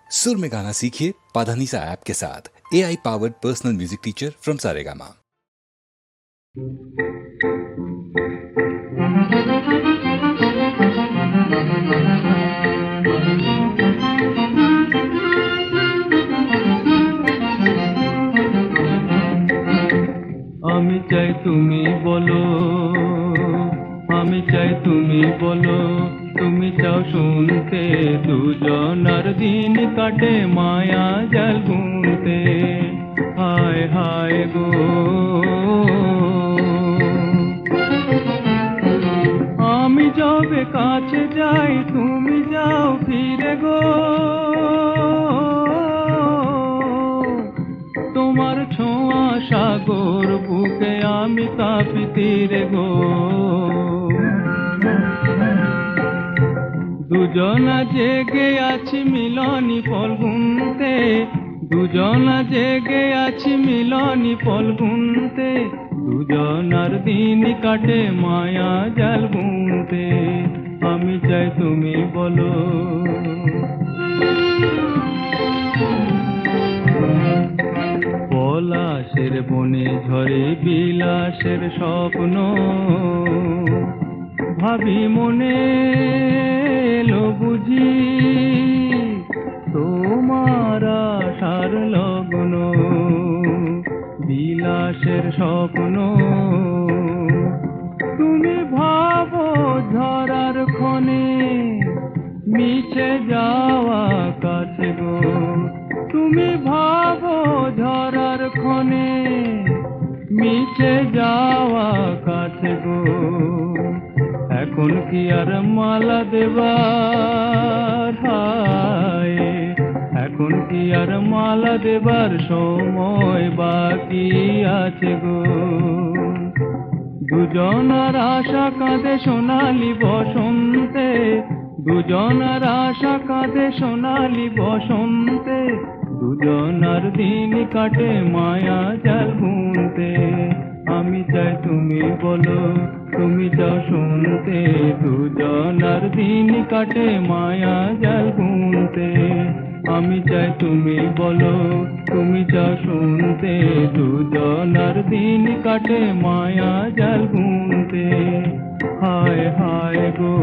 सुर में गाना सीखिए पाधानीसा ऐप के साथ। AI powered personal music teacher from Saregama. আমি চাই তুমি বলো, আমি চাই তুমি বলো, তুমি চাও শুনতে দুজনার দিন কাটে মায়া জাল বুনতে। হায় হায় গো, আমি যবে কাছে যাই তুমি যাও ফিরে গো, তোমার ছোঁয়া সাগর বুকে আমি কাঁপি তীরে গো। দুজনা জেগে আছি মিলনি ফল গুনতে, দুজনা জেগে আছি মিলনি ফল গুনতে, দুজনার দিন কাটে মায়া জাল বুনতে। আমি চাই তুমি বলো, পলাশের বনে ঝরে বিলাসের স্বপ্ন, ভাবি মনে এলো বুঝি তোমার আশার লগ্ন। বিলাসের স্বপ্ন তুমি ভাবো ঝরার ক্ষণে মিছে যাওয়া কাছে গো, তুমি ভাবো ঝরার ক্ষণে মিছে যাওয়া কাছে গো। এখন কি আর মালা দেবার, হায় এখন কি আর মালা দেবার সময় বাকি আছে গো। দুজনার আশা কাঁদে সোনালি বসন্তে, দুজনার আশা কাঁদে সোনালি বসন্তে, দুজনার দিন কাটে মায়া জাল বুনতে। আমি চাই তুমি বলো, তুমি চাও শুনতে দুজনার দিন কাটে মায়া জাল বুনতে। আমি চাই তুমি বলো, তুমি চাও শুনতে দুজনার দিন কাটে মায়া জাল বুনতে। হায় হায় গো।